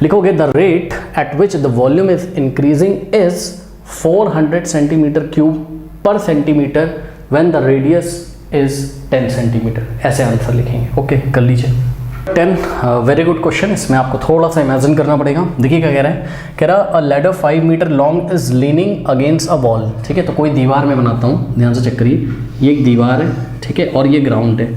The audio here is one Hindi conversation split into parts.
लिखोगे the rate at which the volume is increasing is 400 centimetre cube per centimetre when the radius is 10 centimetre. ऐसे आंसर लिखेंगे। ओके, कर लीजिए। 10 वेरी गुड क्वेश्चन। इसमें आपको थोड़ा सा इमेजिन करना पड़ेगा। देखिए क्या कह रहा है, कह रहा a ladder 5 metre long is leaning against a wall. ठीक है, तो कोई दीवार में बनाता हूँ, ध्यान से चेक करिए। ये एक दीवार है, ठीक है, और ये ग्राउंड है,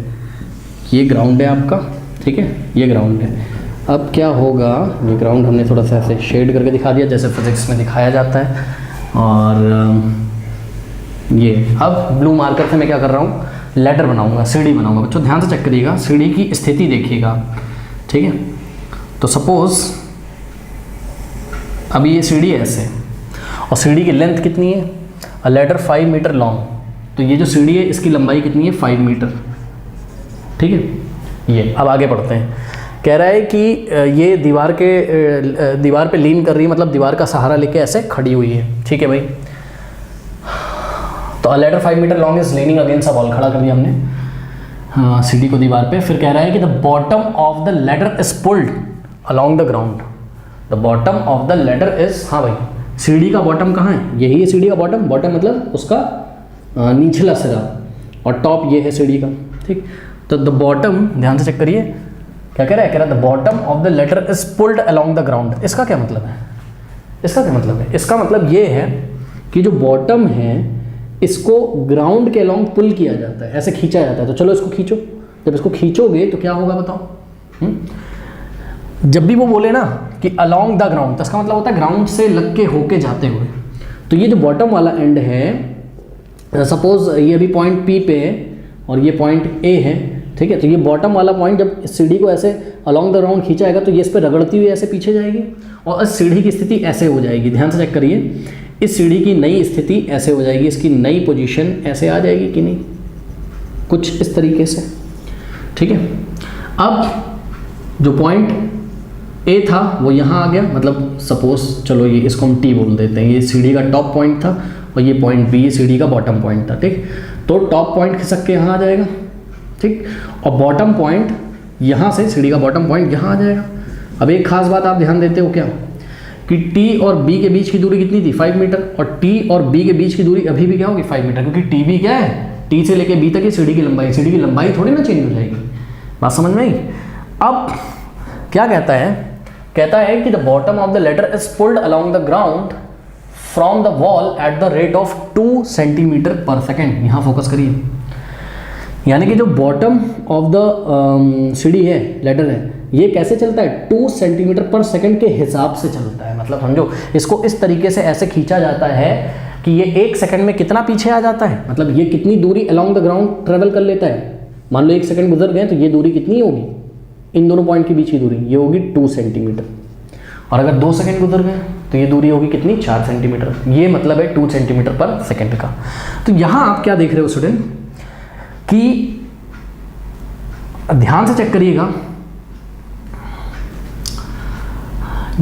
ये ग्राउंड है आपका, ठीक है, ये ग्राउंड है। अब क्या होगा, ये ग्राउंड हमने थोड़ा सा ऐसे शेड करके दिखा दिया जैसे फिजिक्स में दिखाया जाता है। और ये अब ब्लू मार्कर से मैं क्या कर रहा हूँ, लैडर बनाऊंगा, सीढ़ी बनाऊंगा। बच्चों ध्यान से चेक करिएगा, सीढ़ी की स्थिति देखिएगा, ठीक है। तो सपोज अभी ये सीढ़ी है ऐसे, और सीढ़ी की लेंथ कितनी है, अ लैडर 5 मीटर लॉन्ग, तो ये जो सीढ़ी है इसकी लंबाई कितनी है, 5 मीटर, ठीक है। ये अब आगे बढ़ते हैं। कह रहा है कि ये दीवार पे लीन कर रही है, मतलब दीवार का सहारा लेके ऐसे खड़ी हुई है, ठीक है भाई। तो a ladder 5 metre long is leaning against a wall, खड़ा कर दिया हमने, हाँ, सीढ़ी को दीवार पे। फिर कह रहा है कि the bottom of the ladder is pulled along the ground. The bottom of the ladder is, हाँ भाई, सीढ़ी का बॉटम कहाँ है, यही है सीढ़ी का बॉटम। बॉटम मतलब उसका निचला सिरा, और टॉप ये है सीढ़ी का, ठीक। तो द बॉटम, ध्यान से चेक करिए, क्या कह रहा है, कह रहा है the bottom of the ladder is pulled along the ground. इसका क्या मतलब है, इसका क्या मतलब है, इसका मतलब ये है कि जो बॉटम है इसको ग्राउंड के अलॉन्ग पुल किया जाता है, ऐसे खींचा जाता है। तो चलो इसको खींचो, जब इसको खींचोगे तो क्या होगा बताओ। जब भी वो बोले ना कि अलॉन्ग द ग्राउंड, तो इसका मतलब होता है ग्राउंड से लग के होके जाते हुए। तो ये जो बॉटम वाला एंड है, सपोज ये अभी पॉइंट P पे है और ये पॉइंट A है, ठीक है। तो ये बॉटम वाला पॉइंट जब सीढ़ी को ऐसे अलॉन्ग द ग्राउंड खींचा जाएगा तो ये इस पर रगड़ती हुई ऐसे पीछे जाएगी, और इस सीढ़ी की स्थिति ऐसे हो जाएगी। ध्यान से चेक करिए, इस सीढ़ी की नई स्थिति ऐसे हो जाएगी, इसकी नई पोजीशन ऐसे आ जाएगी कि नहीं, कुछ इस तरीके से, ठीक है। अब जो पॉइंट A था वो यहाँ आ गया, मतलब सपोज चलो ये इसको हम T बोल देते हैं। ये सीढ़ी का टॉप पॉइंट था और ये पॉइंट B सीढ़ी का बॉटम पॉइंट था, ठीक। तो टॉप पॉइंट खिसक के यहाँ आ जाएगा, ठीक, और बॉटम पॉइंट यहाँ से, सीढ़ी का बॉटम पॉइंट यहाँ आ जाएगा। अब एक खास बात आप ध्यान देते हो क्या, कि T और B के बीच की दूरी कितनी थी, 5 मीटर, और T और B के बीच की दूरी अभी भी क्या होगी, 5 मीटर, क्योंकि TB क्या है, T से लेके B तक ये सीढ़ी की लंबाई, सीढ़ी की लंबाई थोड़ी ना चेंज हो जाएगी। बात समझ में आई। अब क्या कहता है, कहता है कि the bottom of the ladder is pulled along the ground from the wall eight the rate of 2 centimetre पर सेकेंड। यहाँ फोकस करिए, यानी कि जो बॉटम ऑफ द सीढ़ी है, लैडर है, ये कैसे चलता है, 2 सेंटीमीटर पर सेकंड के हिसाब से चलता है। मतलब समझो, इसको इस तरीके से ऐसे खींचा जाता है कि ये 1 सेकंड में कितना पीछे आ जाता है, मतलब ये कितनी दूरी अलॉन्ग द ग्राउंड ट्रेवल कर लेता है। मान लो 1 सेकंड गुजर गए तो ये दूरी कितनी होगी, इन दोनों पॉइंट के बीच की दूरी ये होगी 2 सेंटीमीटर, और अगर 2 सेकंड गुजर गए तो ये दूरी होगी कितनी, 4 सेंटीमीटर। ये मतलब है 2 सेंटीमीटर पर सेकंड का। तो यहाँ आप क्या देख रहे हो स्टूडेंट, कि ध्यान से चेक करिएगा,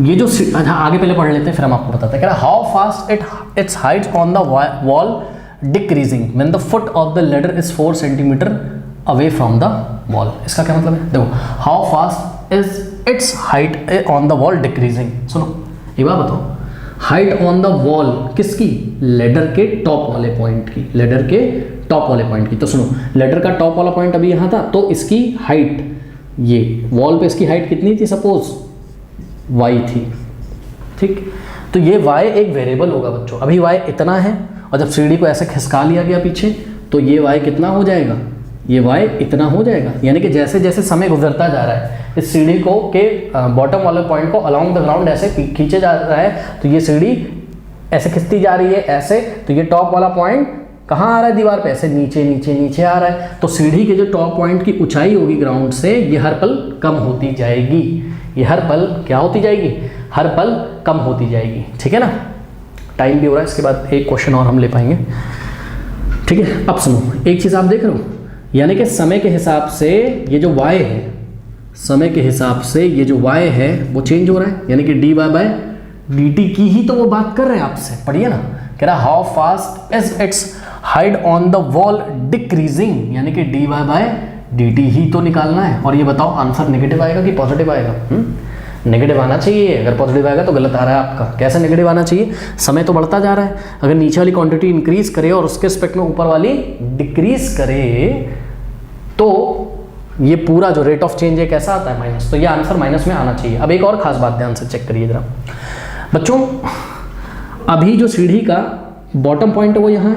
ये जो आगे पहले पढ़ लेते हैं फिर हम आपको बताते हैं। How fast it's Heights on the wall decreasing when the foot of the ladder is 4 centimetre away from the wall. इसका क्या मतलब है, देखो, how fast is its height on the wall decreasing. सुनो एक बात बताओ, हाइट ऑन द वॉल किसकी, लैडर के टॉप वाले पॉइंट की, लैडर के टॉप वाले पॉइंट की। तो सुनो, लैडर का टॉप वाला पॉइंट अभी यहाँ था, तो इसकी हाइट, ये वॉल पे इसकी हाइट कितनी थी, सपोज y थी, ठीक। तो ये y एक वेरिएबल होगा बच्चों, अभी y इतना है, और जब सीढ़ी को ऐसे खिसका लिया गया पीछे तो ये y कितना हो जाएगा, ये y इतना हो जाएगा। यानी कि जैसे जैसे समय गुजरता जा रहा है, इस सीढ़ी को के बॉटम वाले पॉइंट को अलॉन्ग द ग्राउंड ऐसे खींचे जा रहा है, तो ये सीढ़ी ऐसे खिंचती जा रही है ऐसे, तो ये टॉप वाला पॉइंट कहाँ आ रहा है, दीवार पे ऐसे नीचे नीचे नीचे आ रहा है। तो सीढ़ी के जो टॉप पॉइंट की ऊंचाई होगी ग्राउंड से, ये हर पल कम होती जाएगी, ये हर पल क्या होती जाएगी, हर पल कम होती जाएगी, ठीक है ना। टाइम भी हो रहा है, इसके बाद एक क्वेश्चन और हम ले पाएंगे, ठीक है। अब सुनो, एक चीज़ आप देख रहे हो, यानी कि समय के हिसाब से ये जो y है, समय के हिसाब से ये जो y है वो चेंज हो रहा है, यानी कि dy बाय dt की ही तो वो बात कर रहे हैं आपसे, पढ़िए ना। कह रहा how fast is its height on the wall decreasing, यानी कि dy बाय dt ही तो निकालना है। और ये बताओ आंसर नेगेटिव आएगा कि पॉजिटिव आएगा, नेगेटिव आना चाहिए, अगर पॉजिटिव आएगा तो गलत आ रहा है आपका। कैसे नेगेटिव आना चाहिए? समय तो बढ़ता जा रहा है, अगर नीचे वाली क्वांटिटी इंक्रीज करे और उसके रिस्पेक्ट में ऊपर वाली डिक्रीज करे तो ये पूरा जो रेट ऑफ चेंज है कैसा आता है? माइनस। तो ये आंसर माइनस में आना चाहिए। अब एक और खास बात ध्यान से चेक करिए जरा बच्चों, अभी जो सीढ़ी का बॉटम पॉइंट है वो यहाँ है,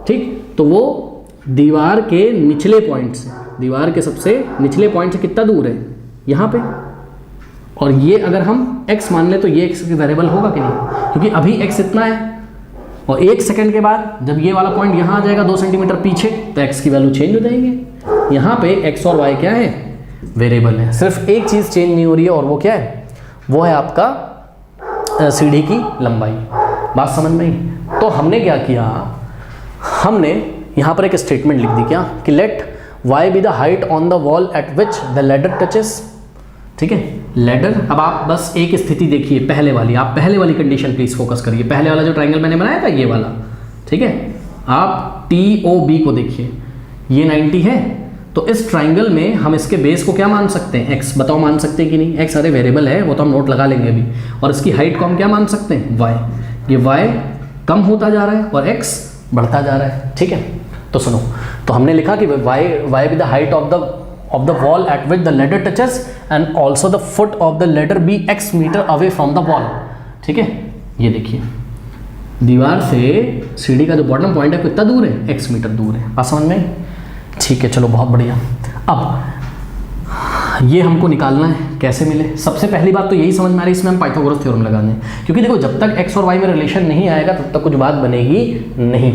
ठीक, तो वो दीवार के निचले पॉइंट से, दीवार के सबसे निचले पॉइंट से कितना दूर है? यहाँ पे। और ये अगर हम x मान ले तो ये x की वेरिएबल होगा कि नहीं? क्योंकि अभी x इतना है और 1 सेकंड के बाद जब ये वाला पॉइंट यहाँ आ जाएगा 2 सेंटीमीटर पीछे तो x की वैल्यू चेंज हो जाएंगे। यहाँ पे x और y क्या है? वेरिएबल है। सिर्फ एक चीज़ चेंज नहीं हो रही है और वो क्या है? वो है आपका सीढ़ी की लंबाई। बात समझ में आई? तो हमने क्या किया, हमने यहाँ पर एक स्टेटमेंट लिख दी क्या कि let y be the height on the wall at which the ladder touches. ठीक है, लैडर। अब आप बस एक स्थिति देखिए, पहले वाली, आप पहले वाली कंडीशन प्लीज फोकस करिए। पहले वाला जो ट्राइंगल मैंने बनाया था ये वाला, ठीक है, आप TOB को देखिए, ये 90 है। तो इस ट्राइंगल में हम इसके बेस को क्या मान सकते हैं? x। बताओ मान सकते हैं कि नहीं? x अरे वेरिएबल है, वो तो हम नोट लगा लेंगे अभी। और इसकी हाइट को हम क्या मान सकते हैं? y। ये y कम होता जा रहा है और x बढ़ता जा रहा है। ठीक है, तो सुनो, तो हमने लिखा कि y with the height of the wall at which the ladder touches and also the foot of the ladder be x metre away from the wall. ठीक है, ये देखिए दीवार से सीढ़ी का जो बॉटम पॉइंट है कितना दूर है? x मीटर दूर है। बात समझ में? ठीक है, चलो बहुत बढ़िया। अब ये हमको निकालना है, कैसे मिले? सबसे पहली बात तो यही समझ में आ रही है, इसमें हम पाइथागोरस थ्योरम लगा दें, क्योंकि देखो जब तक x और y में रिलेशन नहीं आएगा तब तक कुछ बात बनेगी नहीं।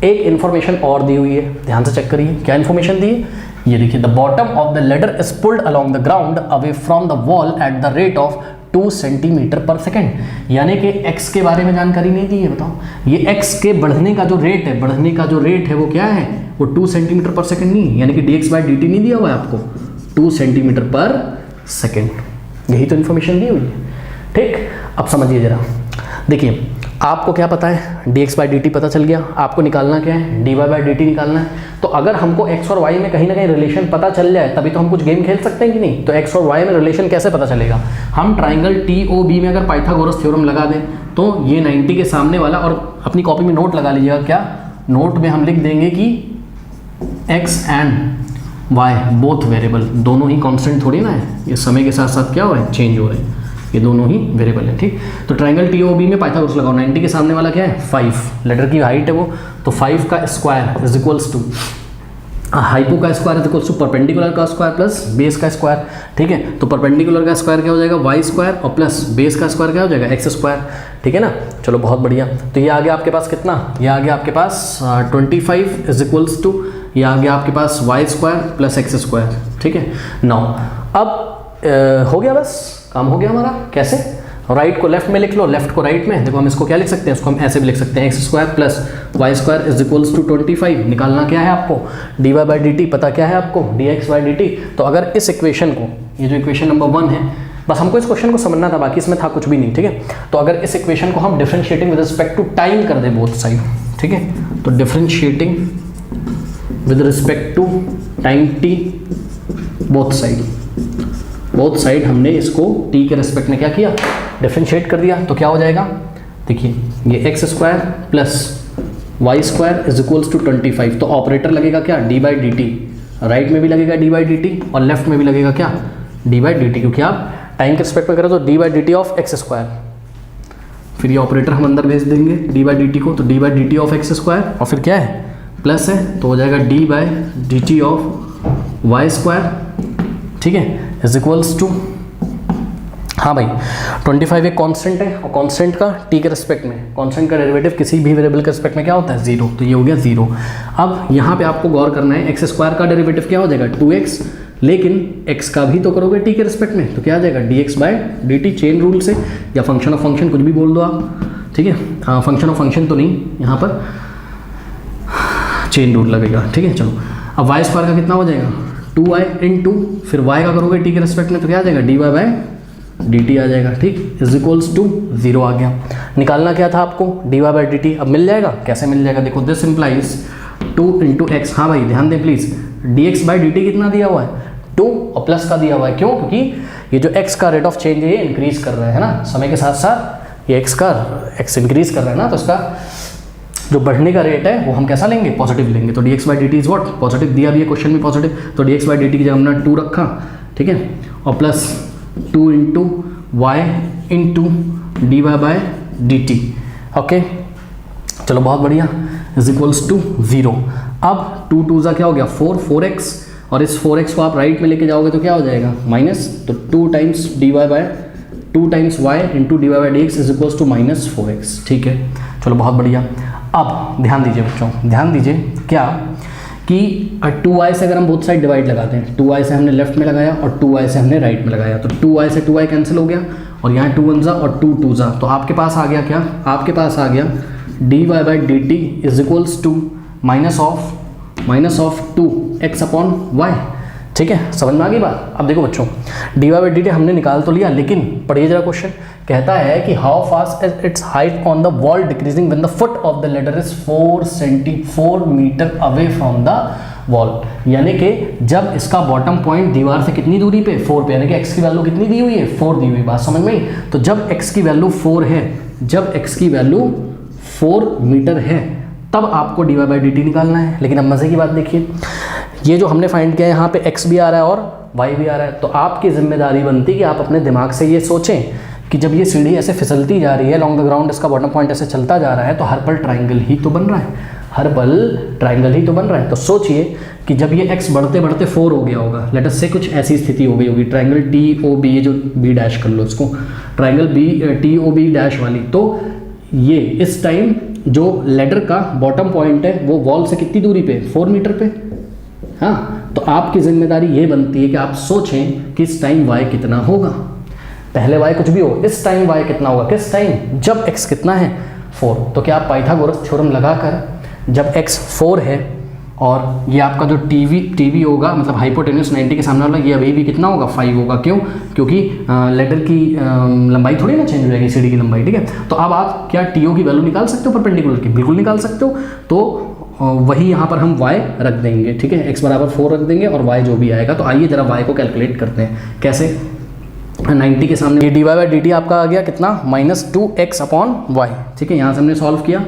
एक इन्फॉर्मेशन और दी हुई है, ध्यान से चेक करिए। क्या इन्फॉर्मेशन दी है? ये देखिए, the bottom of the ladder is pulled along the ground away from the wall eight the rate of 2 centimetre पर सेकेंड। यानी कि x के बारे में जानकारी नहीं दी है। बताओ ये x के बढ़ने का जो रेट है, बढ़ने का जो रेट है वो क्या है? वो 2 सेंटीमीटर पर सेकेंड नहीं है, यानी कि dx/dt नहीं दिया हुआ है आपको, 2 सेंटीमीटर पर सेकेंड। यही तो इन्फॉर्मेशन दी हुई है। ठीक, अब समझिए जरा, देखिए आपको क्या पता है? dx/dt पता चल गया। आपको निकालना क्या है? dy/dt निकालना है। तो अगर हमको x और y में कहीं ना कहीं रिलेशन पता चल जाए तभी तो हम कुछ गेम खेल सकते हैं कि नहीं? तो x और y में रिलेशन कैसे पता चलेगा? हम ट्राइंगल TOB में अगर पाइथागोरस थ्योरम लगा दें तो ये 90 के सामने वाला, और अपनी कॉपी में नोट लगा लीजिएगा, क्या नोट में हम लिख देंगे कि x and y both variable, दोनों ही कॉन्स्टेंट थोड़ी ना है, ये समय के साथ साथ क्या हो रहे हैं? चेंज हो रहे हैं, ये दोनों ही वेरिएबल है। ठीक, तो ट्राइंगल TOB में पाइथागोरस लगाओ। 90 के सामने वाला क्या है? 5। लेटर की हाइट है वो, तो 5 का square is equals to hypo का square is equals to perpendicular का स्क्वायर प्लस बेस का स्क्वायर। ठीक है, तो परपेंडिकुलर का स्क्वायर क्या हो जाएगा? y स्क्वायर, और प्लस बेस का स्क्वायर क्या हो जाएगा? x square. ठीक है ना, चलो बहुत बढ़िया। तो ये आ गया आपके पास कितना? ये आ गया आपके पास 25 इज इक्वल्स टू, ये आ गया आपके पास y square plus x square. ठीक है, नाउ अब हो गया, बस काम हो गया हमारा। कैसे? राइट को लेफ्ट में लिख लो, लेफ्ट को राइट में। देखो हम इसको क्या लिख सकते हैं? इसको हम ऐसे भी लिख सकते हैं, x square plus y square is equals to 25। निकालना क्या है आपको? dy/dt पता क्या है आपको? dx/dt। तो अगर इस इक्वेशन को, ये जो इक्वेशन नंबर 1 है, बस हमको इस क्वेश्चन को समझना था, बाकी इसमें था कुछ भी नहीं। ठीक है, तो अगर इस इक्वेशन को हम differentiating with respect to time कर दें बोथ साइड, ठीक है, तो differentiating with respect to time t both side हमने इसको t के रिस्पेक्ट में क्या किया? डिफरेंशिएट कर दिया। तो क्या हो जाएगा? देखिए ये x square plus y square is equals to 25। तो ऑपरेटर लगेगा क्या? d/dt। राइट में भी लगेगा d/dt और लेफ्ट में भी लगेगा क्या? d/dt, क्योंकि आप टाइम के रिस्पेक्ट में करें तो d/dt ऑफ x स्क्वायर। फिर ये ऑपरेटर हम अंदर भेज देंगे d/dt को, तो d/dt ऑफ x स्क्वायर, और फिर क्या है? प्लस है, तो हो जाएगा d/dt ऑफ y स्क्वायर। ठीक है, इज इक्वल्स टू, हाँ भाई 25 एक कांस्टेंट है, और कांस्टेंट का t के रिस्पेक्ट में, कांस्टेंट का डेरिवेटिव किसी भी वेरिएबल के रिस्पेक्ट में क्या होता है? 0। तो ये हो गया 0। अब यहाँ पे आपको गौर करना है, x स्क्वायर का डेरिवेटिव क्या हो जाएगा? 2x, लेकिन x का भी तो करोगे t के रिस्पेक्ट में, तो क्या आ जाएगा? dx/dt चेन रूल से, या फंक्शन ऑफ फंक्शन कुछ भी बोल दो आप। ठीक है, हाँ फंक्शन ऑफ फंक्शन तो नहीं, यहाँ पर चेन रूल लगेगा। ठीक है, चलो अब y स्क्वायर का कितना हो जाएगा? 2y इंटू, फिर y का करोगे t के रिस्पेक्ट में, तो क्या आ जाएगा? dy/dt आ जाएगा। ठीक, इज इक्वल्स टू 0 आ गया। निकालना क्या था आपको? dy/dt। अब मिल जाएगा, कैसे मिल जाएगा? देखो दिस इम्प्लाइज 2 इंटू एक्स। हाँ भाई ध्यान दें प्लीज, dx/dt कितना दिया हुआ है? 2 और प्लस का दिया हुआ है। क्यों? क्योंकि ये जो x का रेट ऑफ चेंज है ये इंक्रीज कर रहा है ना, समय के साथ साथ ये x इंक्रीज कर रहा है ना, तो इसका जो बढ़ने का रेट है वो हम कैसा लेंगे, पॉजिटिव लेंगे। तो dx by d t is what, positive दिया भी है क्वेश्चन में पॉजिटिव, तो dx बाई डी टी की जगह हमने 2 रखा, ठीक है, और plus 2 into y into d y by d t. Okay चलो बहुत बढ़िया, इज इक्वल्स टू 0। अब 2 2 क्या हो गया 4x, और इस 4x को आप राइट में लेके जाओगे तो क्या हो जाएगा माइनस, तो 2 times d y by 2 times y into d y by d x is equals to minus 4x। ठीक है चलो बहुत बढ़िया। अब ध्यान दीजिए बच्चों, ध्यान दीजिए क्या कि 2y से अगर हम बोथ साइड डिवाइड लगाते हैं, 2y से हमने लेफ्ट में लगाया और 2y से हमने राइट में लगाया, तो 2y से 2y कैंसिल हो गया और यहाँ 2 1 और 2 2 जा, तो आपके पास आ गया क्या, आपके पास आ गया d y by d t is equals to minus of 2x upon y. ठीक है समझ में आ गई बात। अब देखो बच्चों d y by d t हमने निकाल तो लिया, लेकिन पढ़िए जरा क्वेश्चन, कहता है कि how fast is its height on the wall decreasing when the foot of the ladder is 4 metre away from the wall, यानी कि जब इसका बॉटम पॉइंट दीवार से कितनी दूरी पे 4 पे, यानी कि x की वैल्यू कितनी दी हुई है 4 दी हुई, बात समझ में आई। तो जब x की वैल्यू 4 है, जब x की वैल्यू 4 मीटर है तब आपको d y by d t निकालना है। लेकिन अब मज़े की बात देखिए, ये जो हमने फाइंड किया है यहाँ पे x भी आ रहा है और y भी आ रहा है, तो आपकी जिम्मेदारी बनती है कि आप अपने दिमाग से ये सोचें कि जब ये सीढ़ी ऐसे फिसलती जा रही है लॉन्ग द ग्राउंड, इसका बॉटम पॉइंट ऐसे चलता जा रहा है, तो हर पल ट्राइंगल ही तो बन रहा है, हर पल ट्राइंगल ही तो बन रहा है। तो सोचिए कि जब ये x बढ़ते बढ़ते 4 हो गया होगा, लेट अस से कुछ ऐसी स्थिति हो गई होगी, ट्राइंगल टी ओ बी, ये जो बी डैश कर लो इसको, triangle B T O B dash वाली, तो ये इस टाइम जो लेडर का बॉटम पॉइंट है वो वॉल से कितनी दूरी पे 4 मीटर पे। हाँ तो आपकी जिम्मेदारी ये बनती है कि आप सोचें कि इस टाइम y कितना होगा, पहले y कुछ भी हो, इस टाइम y कितना होगा, किस टाइम जब x कितना है 4। तो क्या आप पाइथागोरस थ्योरम लगाकर जब x 4 है और ये आपका जो टीवी होगा, मतलब हाइपोटेन्यूस 90 के सामने वाला, ये अभी भी कितना होगा 5 होगा, क्यों, क्योंकि लेडर की लंबाई थोड़ी ना चेंज हो जाएगी, सीढ़ी की लंबाई। ठीक है तो अब आप क्या टीओ की वैल्यू निकाल सकते हो परपेंडिकुलर की, बिल्कुल निकाल सकते हो। तो वही यहाँ पर हम y रख देंगे, ठीक है, x बराबर 4 रख देंगे और y जो भी आएगा। तो आइए जरा y को कैलकुलेट करते हैं, कैसे, 90 के सामने ये d y by d t आपका आ गया कितना -2x अपॉन वाई। ठीक है यहाँ से हमने सॉल्व किया।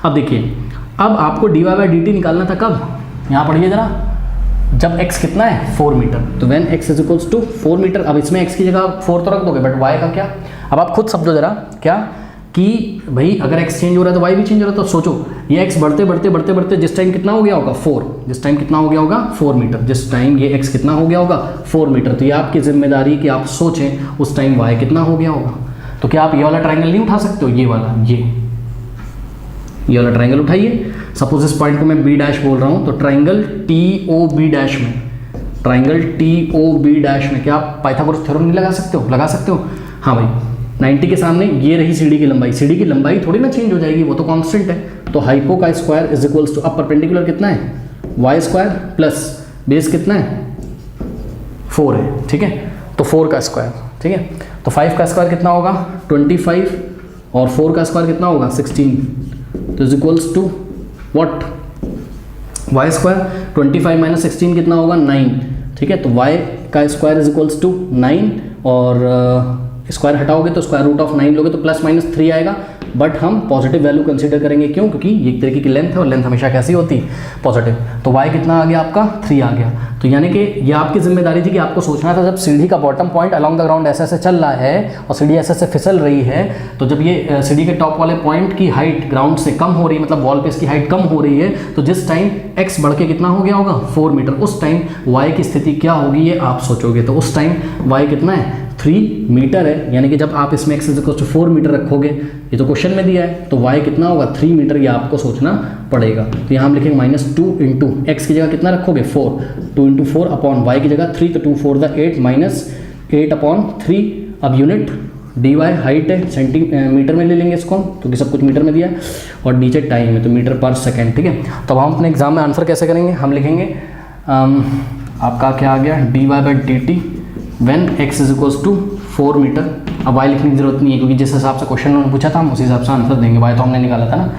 अब देखिए अब आपको d y by d t निकालना था कब, यहाँ पढ़िए जरा, जब x कितना है 4 मीटर, तो when x is equals to 4 metre. अब इसमें x की जगह 4 तो रख दोगे, बट y का क्या, अब आप खुद समझो जरा क्या कि भाई अगर x चेंज हो रहा है तो y भी चेंज हो रहा है। तो सोचो ये x बढ़ते बढ़ते बढ़ते बढ़ते जिस टाइम कितना हो गया होगा 4, जिस टाइम कितना हो गया होगा 4 मीटर, जिस टाइम ये x कितना हो गया होगा 4 मीटर। तो ये आपकी जिम्मेदारी कि आप सोचें उस टाइम y कितना हो गया होगा। तो क्या आप ये वाला ट्राइंगल नहीं उठा सकते हो, ये वाला, ये वाला ट्राइंगल उठाइए। सपोज इस पॉइंट को मैं बी डैश बोल रहा हूँ, तो triangle T O B dash में, triangle T O B dash में क्या आप पाइथागोरस थ्योरम नहीं लगा सकते हो, लगा सकते हो। हाँ भाई 90 के सामने ये रही सीढ़ी की लंबाई, सीढ़ी की लंबाई थोड़ी ना चेंज हो जाएगी, वो तो कांस्टेंट है। तो हाइपो का स्क्वायर इज इक्वल्स टू, अब परपेंडिकुलर कितना है वाई स्क्वायर प्लस बेस कितना है 4 है, ठीक है, तो 4 का स्क्वायर, ठीक है, तो 5 का स्क्वायर कितना होगा 25 और 4 का स्क्वायर कितना होगा 16, तो is equals to what, y square 25 minus 16 कितना होगा 9, ठीक है, तो वाई का स्क्वायर इज इक्वल्स टू 9 और स्क्वायर हटाओगे तो स्क्वायर रूट ऑफ 9 लोगे तो प्लस माइनस 3 आएगा, बट हम पॉजिटिव वैल्यू कंसीडर करेंगे, क्यों, क्योंकि ये एक तरीके की लेंथ है और लेंथ हमेशा कैसी होती है पॉजिटिव। तो y कितना आ गया आपका 3 आ गया। तो यानी कि ये आपकी जिम्मेदारी थी कि आपको सोचना था जब सीढ़ी का bottom point along the ground ऐसे ऐसे चल रहा है और सीढ़ी ऐसे ऐसे फिसल रही है, तो जब ये सीढ़ी के टॉप वाले पॉइंट की हाइट ग्राउंड से कम हो रही है, मतलब वॉल पे इसकी हाइट कम हो रही है, तो जिस टाइम x बढ़ के कितना हो गया होगा 4 मीटर, उस टाइम y की स्थिति क्या होगी ये आप सोचोगे। तो उस टाइम y कितना है 3 मीटर है, यानी कि जब आप इसमें x is equal to 4 metre रखोगे, ये तो क्वेश्चन में दिया है, तो y कितना होगा 3 मीटर, ये आपको सोचना पड़ेगा। तो यहाँ हम लिखेंगे -2 इंटू एक्स की जगह कितना रखोगे 4, 2 इंटू 4 अपॉन y की जगह 3, तो 2 4 द 8 माइनस 8 अपॉन 3। अब यूनिट dy हाइट है सेंटीमीटर में ले लेंगे इसको, क्योंकि सब कुछ मीटर में दिया है, और नीचे टाइम है तो मीटर पर सेकेंड, ठीक है। तो हम अपने एग्जाम में आंसर कैसे करेंगे, हम लिखेंगे आपका क्या आ गया d y by d t when x is equals to 4 metre. अब y लिखने की जरूरत नहीं है, क्योंकि जिस हिसाब से क्वेश्चन उन्होंने पूछा था हम उसी हिसाब से आंसर देंगे, y तो हमने निकाला था ना।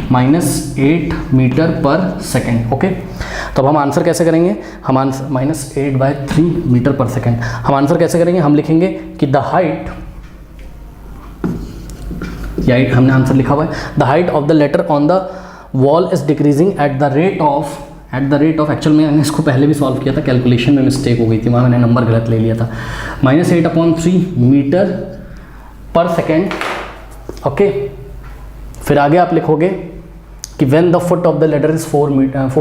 -8 मीटर पर सेकेंड। ओके, तो अब हम आंसर कैसे करेंगे, हम आंसर -8/3 मीटर पर सेकेंड, हम आंसर कैसे करेंगे, हम लिखेंगे कि द हाइट, या हमने आंसर लिखा हुआ है, the height of the later on the wall is decreasing at the rate of actual में मैंने इसको पहले भी सॉल्व किया था, कैलकुलेशन में मिस्टेक हो गई थी, वहाँ मैंने नंबर गलत ले लिया था, -8/3 मीटर पर सेकेंड। ओके, फिर आगे आप लिखोगे कि when the foot of the ladder is 4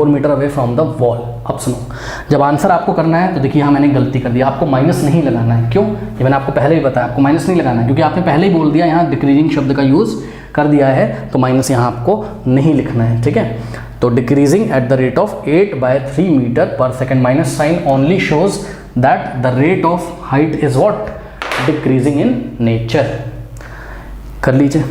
metre away from the wall. अब सुनो, जब आंसर आपको करना है तो देखिए यहाँ मैंने गलती कर दी, आपको माइनस नहीं लगाना है। क्यों, ये मैंने आपको पहले ही बताया, आपको माइनस नहीं लगाना है क्योंकि आपने पहले ही बोल दिया, यहाँ डिक्रीजिंग शब्द का यूज़ कर दिया है, तो माइनस यहाँ आपको नहीं लिखना है। ठीक है, तो decreasing at the rate of 8/3 metre per second, minus sign only shows that the rate of height is what, decreasing in nature. कर लीजिए।